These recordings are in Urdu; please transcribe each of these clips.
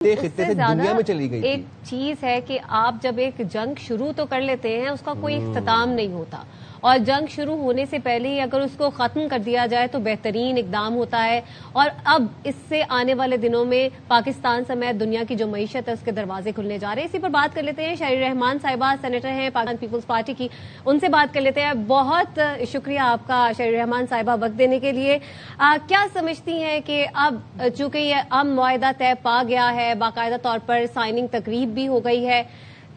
خطے سے دنیا میں چلی گئی. ایک چیز ہے کہ آپ جب ایک جنگ شروع تو کر لیتے ہیں اس کا کوئی اختتام نہیں ہوتا، اور جنگ شروع ہونے سے پہلے ہی اگر اس کو ختم کر دیا جائے تو بہترین اقدام ہوتا ہے. اور اب اس سے آنے والے دنوں میں پاکستان سمیت دنیا کی جو معیشت ہے اس کے دروازے کھلنے جا رہے ہیں. اسی پر بات کر لیتے ہیں. شہری رحمان صاحبہ سینیٹر ہیں پاکستان پیپلز پارٹی کی، ان سے بات کر لیتے ہیں. بہت شکریہ آپ کا شہری رحمان صاحبہ وقت دینے کے لیے. کیا سمجھتی ہیں کہ اب چونکہ یہ امن معاہدہ طے پا گیا ہے، باقاعدہ طور پر سائننگ تقریب بھی ہو گئی ہے،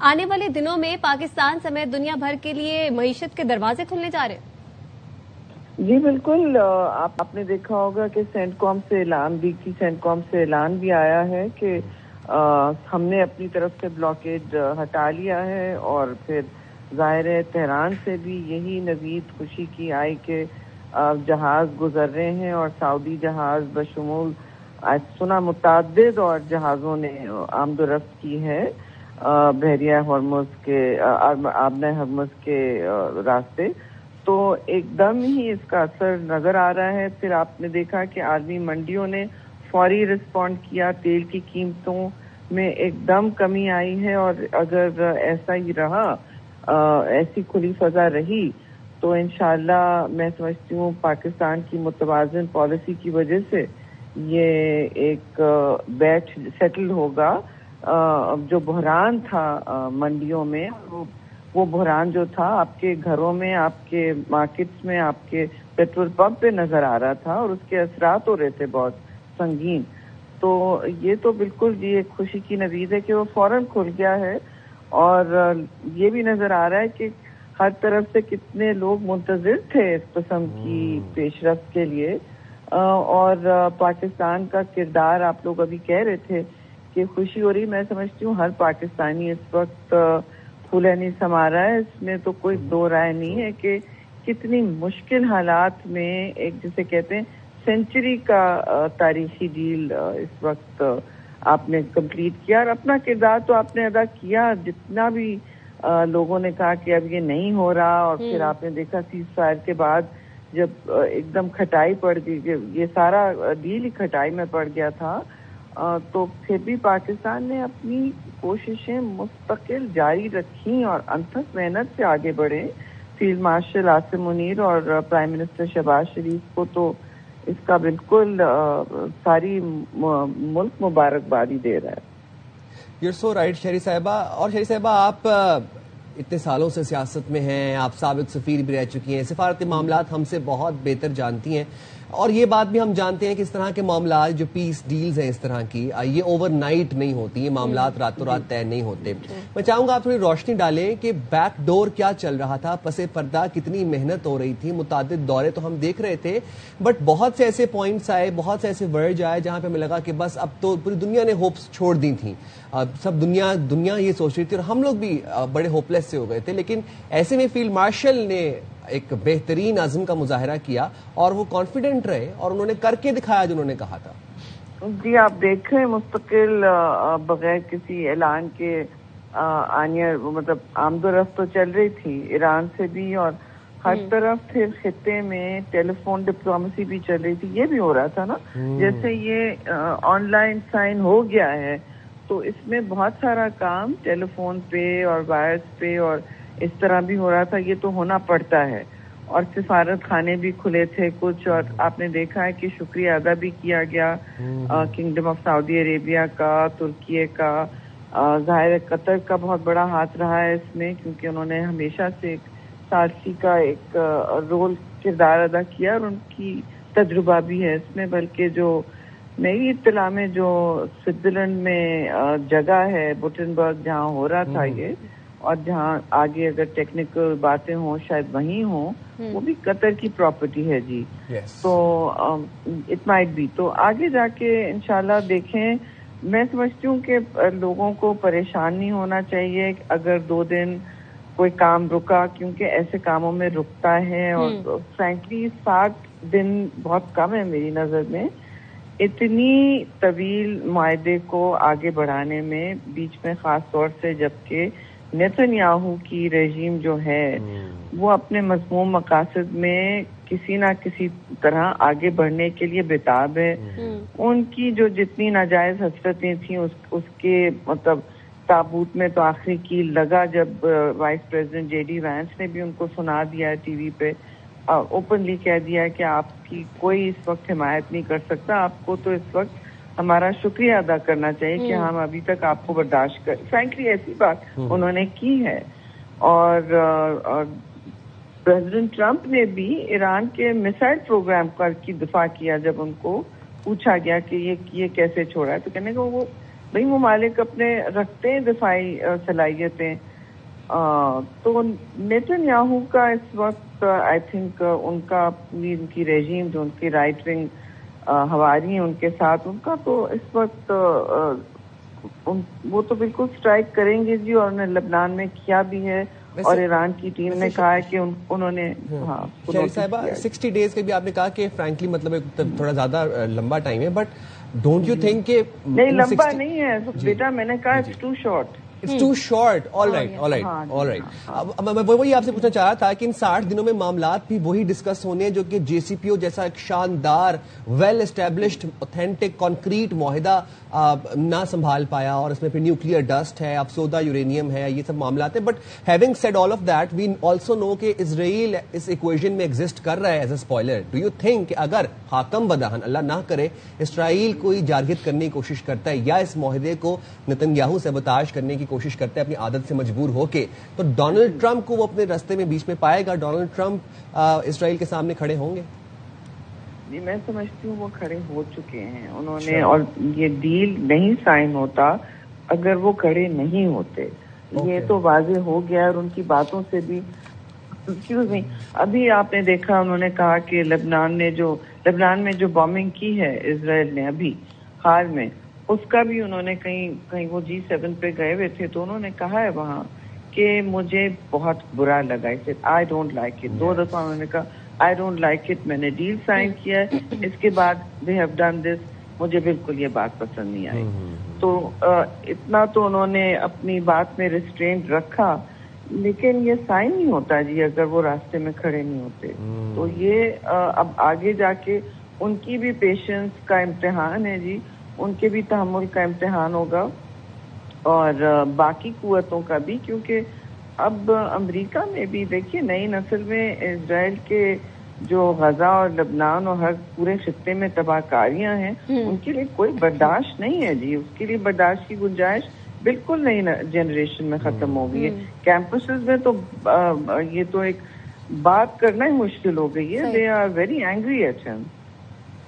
آنے والے دنوں میں پاکستان سمیت دنیا بھر کے لیے معیشت کے دروازے کھلنے جا رہے ہیں؟ جی بالکل. آپ نے دیکھا ہوگا کہ سینٹکام سے اعلان بھی آیا ہے کہ ہم نے اپنی طرف سے بلاکیڈ ہٹا لیا ہے، اور پھر ظاہر ہے تہران سے بھی یہی نوید خوشی کی آئی کہ جہاز گزر رہے ہیں، اور سعودی جہاز بشمول سنا متعدد اور جہازوں نے آمد و رفت کی ہے بحیرہ ہرمز کے آبنہ ہرمز کے راستے. تو ایک دم ہی اس کا اثر نظر آ رہا ہے. پھر آپ نے دیکھا کہ عالمی منڈیوں نے فوری رسپونڈ کیا، تیل کی قیمتوں میں ایک دم کمی آئی ہے، اور اگر ایسا ہی رہا، ایسی کھلی فضا رہی، تو انشاءاللہ میں سمجھتی ہوں پاکستان کی متوازن پالیسی کی وجہ سے یہ ایک سیٹل ہوگا. جو بحران تھا منڈیوں میں، وہ بحران جو تھا آپ کے گھروں میں، آپ کے مارکیٹس میں، آپ کے پیٹرول پمپ پہ نظر آ رہا تھا، اور اس کے اثرات ہو رہے تھے بہت سنگین. تو یہ تو بالکل یہ ایک خوشی کی نوید ہے کہ وہ فوراً کھل گیا ہے. اور یہ بھی نظر آ رہا ہے کہ ہر طرف سے کتنے لوگ منتظر تھے اس قسم کی پیش رفت کے لیے. اور پاکستان کا کردار آپ لوگ ابھی کہہ رہے تھے کہ خوشی ہو رہی. میں سمجھتی ہوں ہر پاکستانی اس وقت پھولے نہیں سما رہا ہے. اس میں تو کوئی دو رائے نہیں ہے کہ کتنی مشکل حالات میں ایک جسے کہتے ہیں سینچری کا تاریخی ڈیل اس وقت آپ نے کمپلیٹ کیا، اور اپنا کردار تو آپ نے ادا کیا. جتنا بھی لوگوں نے کہا کہ اب یہ نہیں ہو رہا، اور پھر آپ نے دیکھا سیز فائر کے بعد جب ایک دم کھٹائی پڑ گئی، یہ سارا ڈیل ہی کھٹائی میں پڑ گیا تھا، تو پھر بھی پاکستان نے اپنی کوششیں مستقل جاری رکھی اور انتھک محنت سے آگے بڑھے. فیلڈ مارشل عاصم منیر اور پرائم منسٹر شہباز شریف کو تو اس کا بالکل ساری ملک مبارکبادی دے رہا ہے. یو آر سو رائٹ شہری صاحبہ. اور شہری صاحبہ آپ اتنے سالوں سے سیاست میں ہیں، آپ سابق سفیر بھی رہ چکی ہیں، سفارتی معاملات ہم سے بہت بہتر جانتی ہیں، اور یہ بات بھی ہم جانتے ہیں کہ اس طرح کے معاملات جو پیس ڈیلز ہیں اس طرح کی، یہ اوور نائٹ نہیں ہوتی، یہ معاملات راتوں رات طے نہیں ہوتے. میں چاہوں گا آپ تھوڑی روشنی ڈالیں کہ بیک ڈور کیا چل رہا تھا، پس پردہ کتنی محنت ہو رہی تھی، متعدد دورے تو ہم دیکھ رہے تھے، بٹ بہت سے ایسے پوائنٹس آئے، بہت سے ایسے ورڈ آئے جہاں پہ ہمیں لگا کہ بس اب تو پوری دنیا نے ہوپس چھوڑ دی تھیں، سب دنیا یہ سوچ رہی تھی، اور ہم لوگ بھی بڑے ہوپلیس سے ہو گئے تھے. لیکن ایسے میں فیلڈ مارشل نے ایک بہترین عزم کا مظاہرہ کیا، اور وہ کانفیڈنٹ رہے، اور انہوں نے کر کے دکھایا جو انہوں نے کہا تھا. جی آپ دیکھ رہے ہیں مستقل بغیر کسی اعلان کے مطلب آمد و رفت تو چل رہی تھی ایران سے بھی، اور ہر طرف پھر خطے میں ٹیلی فون ڈپلومیسی بھی چل رہی تھی. یہ بھی ہو رہا تھا نا، جیسے یہ آن لائن سائن ہو گیا ہے، تو اس میں بہت سارا کام ٹیلی فون پہ اور وائرس پہ اور اس طرح بھی ہو رہا تھا. یہ تو ہونا پڑتا ہے. اور سفارت خانے بھی کھلے تھے کچھ، اور آپ نے دیکھا ہے کہ شکریہ ادا بھی کیا گیا کنگڈم آف سعودی عربیہ کا، ترکیے کا، ظاہر قطر کا بہت بڑا ہاتھ رہا ہے اس میں، کیونکہ انہوں نے ہمیشہ سے ایک ثالثی کا ایک رول کردار ادا کیا، اور ان کی تجربہ بھی ہے اس میں. بلکہ جو میری اطلاع میں جو سوئٹزرلینڈ میں جگہ ہے بوٹنبرگ جہاں ہو رہا تھا یہ، اور جہاں آگے اگر ٹیکنیکل باتیں ہوں شاید وہیں ہوں، وہ بھی قطر کی پراپرٹی ہے جی. تو اٹ مائٹ بی. تو آگے جا کے انشاءاللہ دیکھیں. میں سمجھتی ہوں کہ لوگوں کو پریشان نہیں ہونا چاہیے اگر 2 دن کوئی کام رکا، کیونکہ ایسے کاموں میں رکتا ہے. اور فرینکلی 7 دن بہت کم ہے میری نظر میں اتنی طویل معاہدے کو آگے بڑھانے میں، بیچ میں خاص طور سے جبکہ نیتن یاہو کی رژیم جو ہے وہ اپنے مضمون مقاصد میں کسی نہ کسی طرح آگے بڑھنے کے لیے بےتاب ہے. ان کی جو جتنی ناجائز حسرتیں تھیں اس کے مطلب تابوت میں تو آخری کیل لگا جب vice president J D Vance نے بھی ان کو سنا دیا ہے ٹی وی پہ, اوپنلی کہہ دیا ہے کہ آپ کی کوئی اس وقت حمایت نہیں کر سکتا, آپ کو تو اس وقت ہمارا شکریہ ادا کرنا چاہیے کہ ہم ابھی تک آپ کو برداشت کر. فرینکلی ایسی بات انہوں نے کی ہے. اور پریزیڈنٹ ٹرمپ نے بھی ایران کے میسائل پروگرام کی دفاع کیا جب ان کو پوچھا گیا کہ یہ کیسے چھوڑا ہے, تو کہنے کو وہ بھائی ممالک اپنے رکھتے ہیں دفاعی صلاحیتیں. تو نیتن یاہو کا اس وقت آئی تھنک ان کا پوری ان کی ریجیم جو ان کی رائٹ ونگ ہواری ہیں ان کے ساتھ, ان کا تو اس وقت وہ تو بالکل سٹرائک کریں گے جی, اور انہوں نے لبنان میں کیا بھی ہے, اور ایران کی ٹیم نے کہا ہے کہ انہوں نے شہری صاحبہ 60 days کے بھی آپ نے کہا کہ فرینکلی مطلب تھوڑا زیادہ لمبا ٹائم ہے, بٹ ڈونٹ یو تھنک کہ نہیں لمبا نہیں ہے بیٹا, میں نے کہا it's too short. It's too short. All right. اب میں وہی آپ سے پوچھنا چاہ رہا تھا کہ ان 60 دنوں میں معاملات بھی وہی ڈسکس ہونے ہیں جو کہ جے سی پی او جیسا ایک شاندار ویل اسٹیبلشڈ اوتھینٹک کانکریٹ معاہدہ نہ سنبھال پایا, اور اس میں پھر نیوکلیئر ڈسٹ ہے, افسودہ یورینیم ہے, یہ سب معاملات ہیں. But having said all of that we also know کہ اسرائیل اس ایکویژن میں ایگزسٹ کر رہا ہے as a spoiler. Do you think کہ اگر حاکم بدہن اللہ نہ کرے اسرائیل کوئی جارحیت کرنے کی کوشش کرتا ہے یا اس معاہدے کو نتن یاہو سیبوتاژ کرنے کی کوشش کرتا ہے اپنی عادت سے مجبور ہو کے, تو ڈونلڈ ٹرمپ کو وہ اپنے راستے میں بیچ میں پائے گا؟ ڈونلڈ ٹرمپ اسرائیل کے سامنے کھڑے ہوں گے؟ جی میں سمجھتی ہوں وہ کھڑے ہو چکے ہیں انہوں نے, اور یہ ڈیل نہیں سائن ہوتا اگر وہ کھڑے نہیں ہوتے. یہ تو واضح ہو گیا, اور ان کی باتوں سے بھی ابھی آپ نے دیکھا انہوں نے کہا کہ لبنان میں جو بامبنگ کی ہے اسرائیل نے ابھی حال میں, اس کا بھی انہوں نے کہیں وہ G7 پہ گئے ہوئے تھے تو انہوں نے کہا ہے وہاں کہ مجھے بہت برا لگا اسے, آئی ڈونٹ لائک اٹ. 2 دفعہ انہوں نے کہا آئی ڈونٹ لائک اٹ, میں نے ڈیل سائن کیا ہے, اس کے بعد دے ہیو ڈن دس, مجھے بالکل یہ بات پسند نہیں آئی. تو اتنا تو انہوں نے اپنی بات میں ریسٹرینٹ رکھا, لیکن یہ سائن نہیں ہوتا جی اگر وہ راستے میں کھڑے نہیں ہوتے. تو یہ اب آگے جا کے ان کی بھی پیشنس کا امتحان ہے جی, ان کے بھی تحمل کا امتحان ہوگا, اور باقی قوتوں کا بھی, کیونکہ اب امریکہ میں بھی دیکھیے نئی نسل میں اسرائیل کے جو غزہ اور لبنان اور ہر پورے خطے میں تباہ کاریاں ہیں ان کے لیے کوئی برداشت نہیں ہے جی, اس کے لیے برداشت کی گنجائش بالکل نئی جنریشن میں ختم ہو گئی ہے. کیمپسز میں تو یہ تو ایک بات کرنا ہی مشکل ہو گئی ہے. They are very angry at him.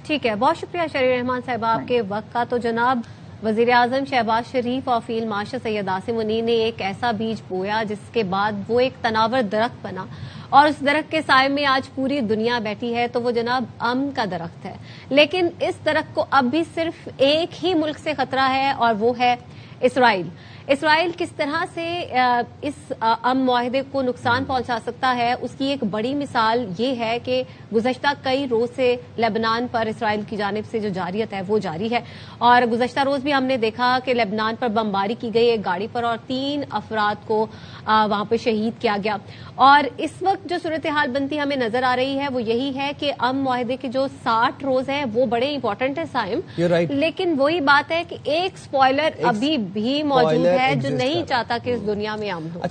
ٹھیک ہے, بہت شکریہ شریر رحمان صاحبہ آپ کے وقت کا. تو جناب وزیر اعظم شہباز شریف اور فیلڈ مارشل سید عاصم منیر نے ایک ایسا بیج بویا جس کے بعد وہ ایک تناور درخت بنا, اور اس درخت کے سائے میں آج پوری دنیا بیٹھی ہے. تو وہ جناب امن کا درخت ہے, لیکن اس درخت کو اب بھی صرف ایک ہی ملک سے خطرہ ہے, اور وہ ہے اسرائیل. اسرائیل کس طرح سے اس امن معاہدے کو نقصان پہنچا سکتا ہے, اس کی ایک بڑی مثال یہ ہے کہ گزشتہ کئی روز سے لبنان پر اسرائیل کی جانب سے جو جارحیت ہے وہ جاری ہے, اور گزشتہ روز بھی ہم نے دیکھا کہ لبنان پر بمباری کی گئی ایک گاڑی پر, اور 3 افراد کو وہاں پہ شہید کیا گیا. اور اس وقت جو صورتحال بنتی ہمیں نظر آ رہی ہے وہ یہی ہے کہ امن معاہدے کے جو 60 روز ہیں وہ بڑے امپورٹنٹ ہیں سائم, لیکن وہی بات ہے کہ ایک اسپوائلر ابھی بھی موجود ہے جو نہیں چاہتا کہ اس دنیا میں امن ہو.